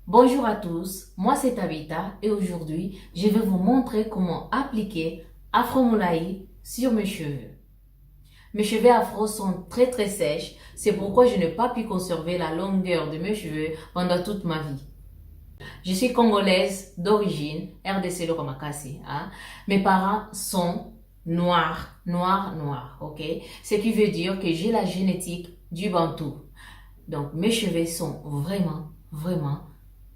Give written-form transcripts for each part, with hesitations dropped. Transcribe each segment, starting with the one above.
Bonjour à tous, moi c'est Tabitha et aujourd'hui je vais vous montrer comment appliquer Afro Moulaï sur mes cheveux. Mes cheveux afro sont très sèches, c'est pourquoi je n'ai pas pu conserver la longueur de mes cheveux pendant toute ma vie. Je suis congolaise d'origine, RDC Lokomakasi. Mes parents sont noirs, ok? Ce qui veut dire que j'ai la génétique du Bantou. Donc mes cheveux sont vraiment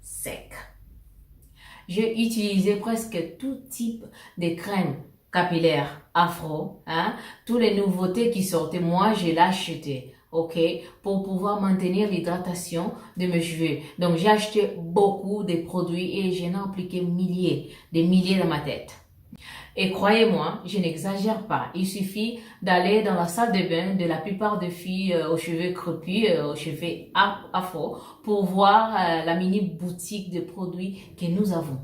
secs. J'ai utilisé presque tout type de crèmes capillaires afro, tous les nouveautés qui sortaient, moi je l'ai acheté, ok, pour pouvoir maintenir l'hydratation de mes cheveux. Donc j'ai acheté beaucoup de produits et j'en ai appliqué des milliers dans ma tête. Et croyez-moi, je n'exagère pas. Il suffit d'aller dans la salle de bain de la plupart des filles aux cheveux crépus, aux cheveux afro, pour voir la mini boutique de produits que nous avons.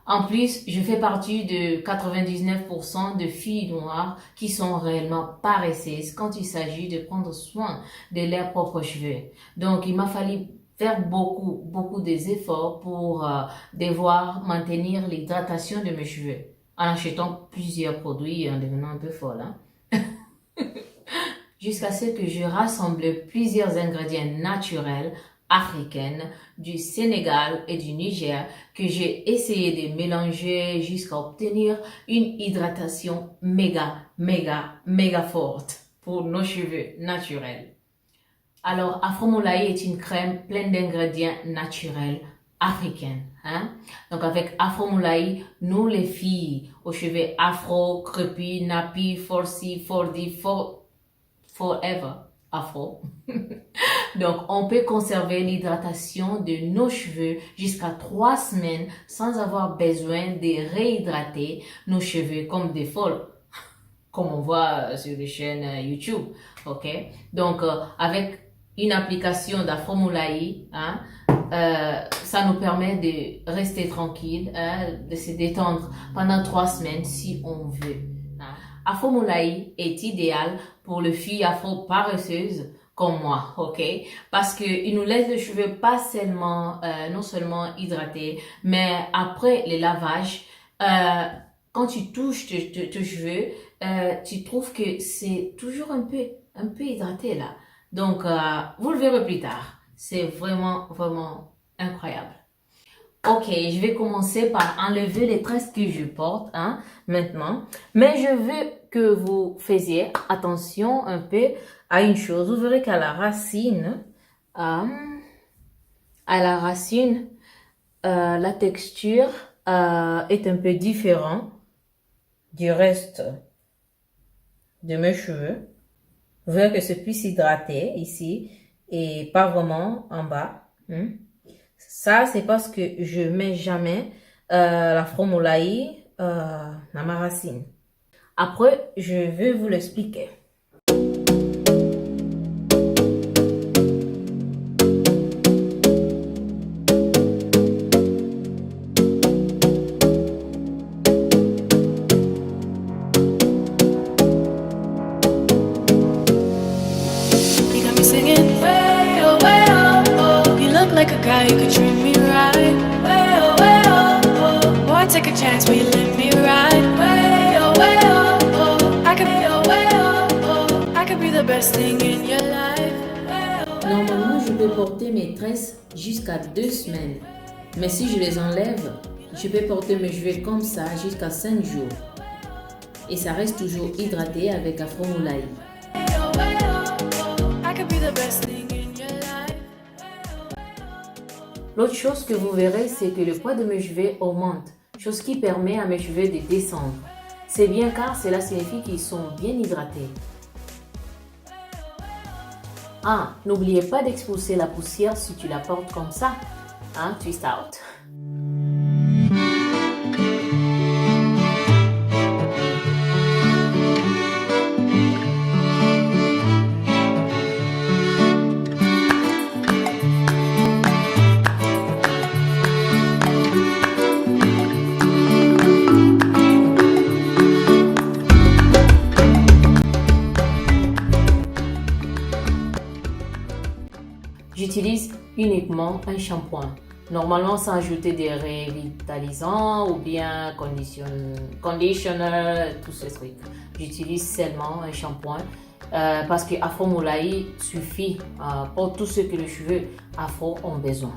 En plus, je fais partie de 99% de filles noires qui sont réellement paresseuses quand il s'agit de prendre soin de leurs propres cheveux. Donc, il m'a fallu faire beaucoup des efforts pour devoir maintenir l'hydratation de mes cheveux en achetant plusieurs produits et en devenant un peu folle. Jusqu'à ce que je rassemble plusieurs ingrédients naturels africaines du Sénégal et du Niger que j'ai essayé de mélanger jusqu'à obtenir une hydratation méga forte pour nos cheveux naturels. Alors, Afro Moulaï est une crème pleine d'ingrédients naturels africaine. Donc avec Afro Moulaï, nous les filles aux cheveux afro, crépus, nappy, forcy, fordy, forever afro. Donc on peut conserver l'hydratation de nos cheveux jusqu'à 3 semaines sans avoir besoin de réhydrater nos cheveux comme des folles, comme on voit sur les chaînes YouTube. Ok, donc avec une application d'Afro Moulaï, ça nous permet de rester tranquille, de se détendre pendant 3 semaines si on veut. Afro Moulaï est idéal pour les filles afro paresseuses comme moi, ok? Parce que il nous laisse les cheveux pas seulement, non seulement hydratés, mais après le lavage, quand tu touches tes cheveux, tu trouves que c'est toujours un peu hydraté là. Donc, vous le verrez plus tard. C'est vraiment incroyable. Ok, je vais commencer par enlever les tresses que je porte maintenant. Mais je veux que vous faisiez attention un peu à une chose. Vous verrez qu'à la racine, la texture est un peu différente du reste de mes cheveux. Vous verrez que c'est plus hydraté ici et pas vraiment en bas. Ça, c'est parce que je mets jamais l'Afro Moulaï dans ma racine. Après, je vais vous l'expliquer. Like a guy, you could treat me right. Way oh. Boy, take a chance, will you let me ride? Way oh. I could be the best thing in your life. Normalement, je peux porter mes tresses jusqu'à 2 semaines. Mais si je les enlève, je peux porter mes cheveux comme ça jusqu'à 5 jours. Et ça reste toujours hydraté avec Afro Moulaï. I could be the best thing. L'autre chose que vous verrez, c'est que le poids de mes cheveux augmente, chose qui permet à mes cheveux de descendre. C'est bien car cela signifie qu'ils sont bien hydratés. N'oubliez pas d'expulser la poussière si tu la portes comme ça. Twist out. J'utilise uniquement un shampoing. Normalement, sans ajouter des revitalisants ou bien conditioner, tous ces trucs. J'utilise seulement un shampoing parce que Afro Moulaï suffit pour tout ce que les cheveux afro ont besoin.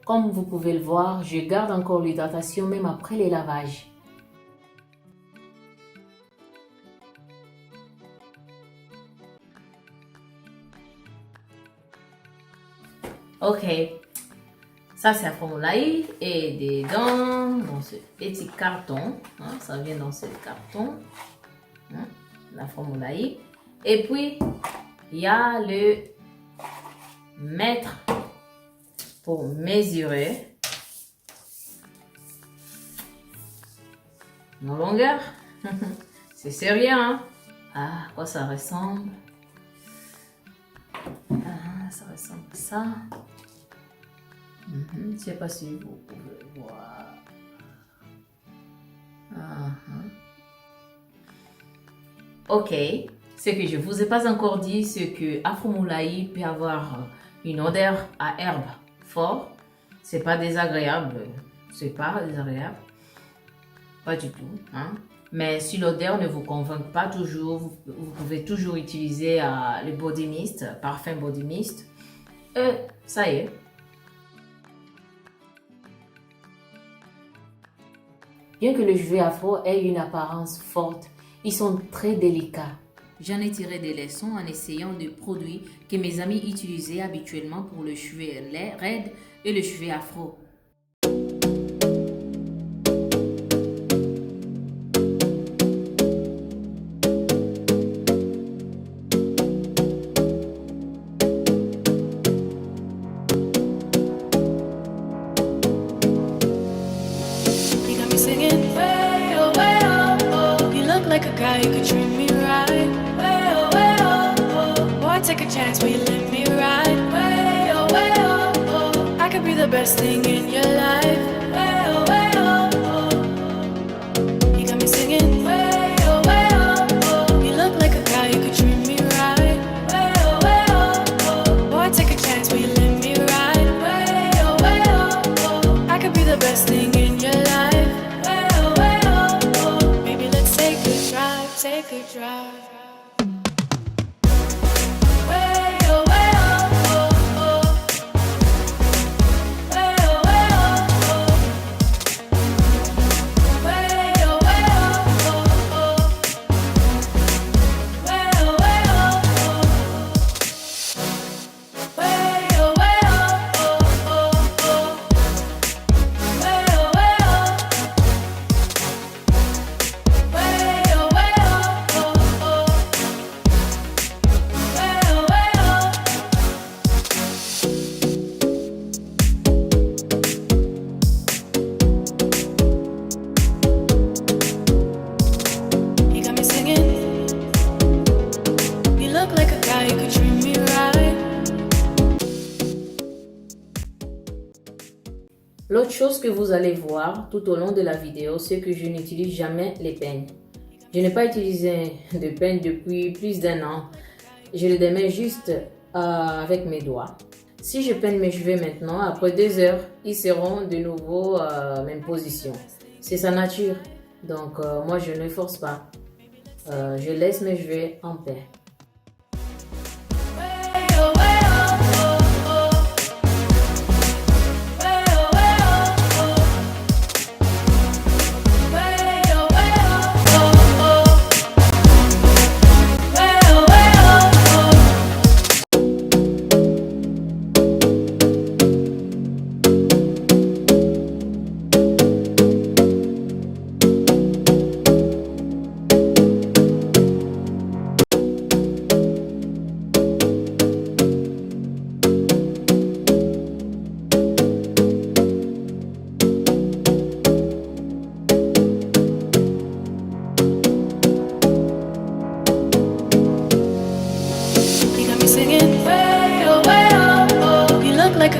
Comme vous pouvez le voir, je garde encore l'hydratation même après les lavages. Ok, ça c'est Afro Moulaï et dedans, dans ce petit carton, ça vient dans ce carton, l'Afro Moulaï. Et puis, il y a le mètre pour mesurer nos longueurs. C'est sérieux, hein? Ah, à quoi ça ressemble? Ah, ça ressemble à ça. Je ne sais pas si vous pouvez voir. Ok. Ce que je ne vous ai pas encore dit, c'est que Afro Moulaï peut avoir une odeur à herbe fort. C'est pas désagréable. C'est pas désagréable. Pas du tout. Mais si l'odeur ne vous convainc pas toujours, vous pouvez toujours utiliser le body mist, parfum body mist. Ça y est. Bien que les cheveux afro aient une apparence forte, ils sont très délicats. J'en ai tiré des leçons en essayant des produits que mes amis utilisaient habituellement pour les cheveux raides et les cheveux afro. Like a guy who could treat me right. Way oh, way oh, oh. Boy, take a chance, will you let me ride? Way oh, way oh, oh. I could be the best thing in your life. Way oh, oh. You got me singing. Way oh, oh. You look like a guy who could treat me right. Way oh, oh. Boy, take a chance, will you let me ride? Way oh, oh. I could be the best thing in your life. Take a drive. Way oh, way oh, oh. Way oh, way oh, oh. Way oh, way oh, oh. Way oh, way oh, oh. Way oh, way oh, oh. Way oh, way oh. L'autre chose que vous allez voir tout au long de la vidéo, c'est que je n'utilise jamais les peignes. Je n'ai pas utilisé de peigne depuis plus d'1 an. Je les démets juste avec mes doigts. Si je peigne mes cheveux maintenant, après 2 heures, ils seront de nouveau même position. C'est sa nature. Donc moi je ne force pas. Je laisse mes cheveux en paix.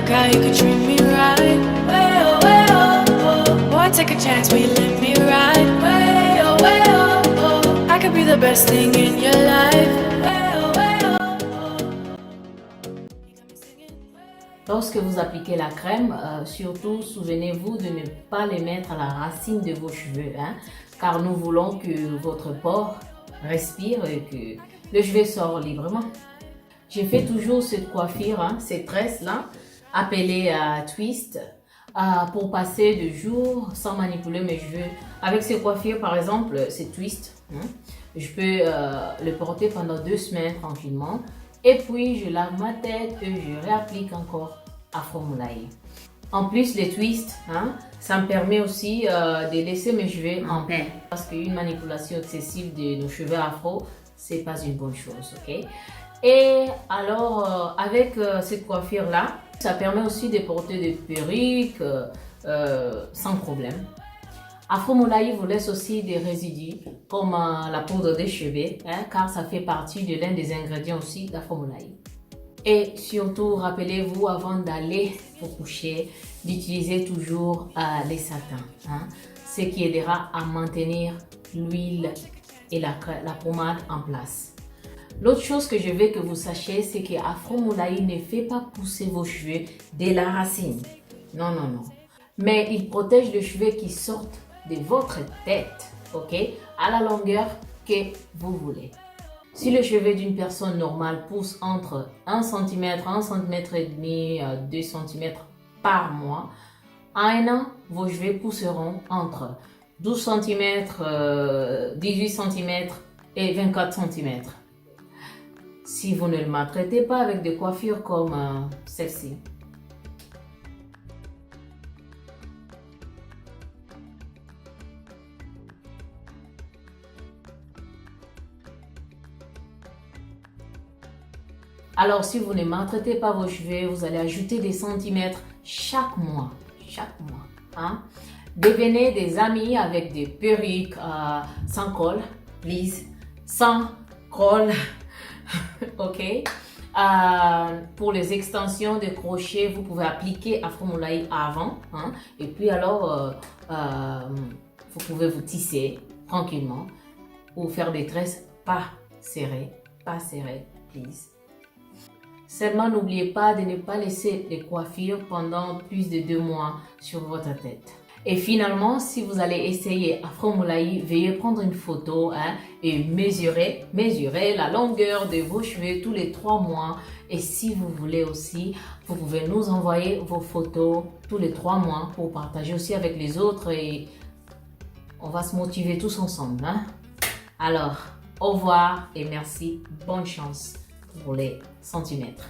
Look how you could treat me right. Way oh, way oh, oh. Boy, take a chance, will you let me ride? Way oh, way oh, oh. I could be the best thing in your life. Way oh, way oh, oh. You got me singing. Lorsque vous appliquez la crème, surtout souvenez-vous de ne pas les mettre à la racine de vos cheveux, hein, car nous voulons que votre port respire et que le cheveu sort librement. Je fais toujours cette coiffure, hein, cette tresse-là, appelée twist, pour passer de jours sans manipuler mes cheveux. Avec ces coiffures, par exemple, c'est twist, hein, je peux le porter pendant 2 semaines tranquillement. Et puis, je lave ma tête et je réapplique encore Afro Moulaye. En plus, les twists, hein, ça me permet aussi de laisser mes cheveux en paix. Parce qu'une manipulation excessive de nos cheveux afro, c'est pas une bonne chose, ok? Et alors, avec cette coiffure-là, ça permet aussi de porter des perruques sans problème. Afro Moulaye vous laisse aussi des résidus comme la poudre des cheveux, hein, car ça fait partie de l'un des ingrédients aussi d'Afro Moulaye. Et surtout, rappelez-vous avant d'aller vous coucher d'utiliser toujours les satins, hein, ce qui aidera à maintenir l'huile et la pommade en place. L'autre chose que je veux que vous sachiez, c'est que Afro Moulaye ne fait pas pousser vos cheveux dès la racine. Non, non, non. Mais il protège les cheveux qui sortent de votre tête, ok, à la longueur que vous voulez. Si le cheveu d'une personne normale pousse entre 1 cm, 1 cm et demi, 2 cm par mois, en un an, vos cheveux pousseront entre 12 cm, 18 cm et 24 cm. Si vous ne le maltraitez pas avec des coiffures comme celle-ci. Alors, si vous ne maltraitez pas vos cheveux, vous allez ajouter des centimètres chaque mois. Chaque mois. Hein? Devenez des amis avec des perruques sans col, please. Sans col. Ok? Pour les extensions de crochet, vous pouvez appliquer Afro Moulaye avant. Hein? Et puis alors, vous pouvez vous tisser tranquillement ou faire des tresses pas serrées, please. Seulement, n'oubliez pas de ne pas laisser les coiffures pendant plus de 2 mois sur votre tête. Et finalement, si vous allez essayer Afro Moulaye, veuillez prendre une photo, hein, et mesurer la longueur de vos cheveux tous les 3 mois. Et si vous voulez aussi, vous pouvez nous envoyer vos photos tous les 3 mois pour partager aussi avec les autres et on va se motiver tous ensemble. Hein? Alors, au revoir et merci. Bonne chance pour les centimètres.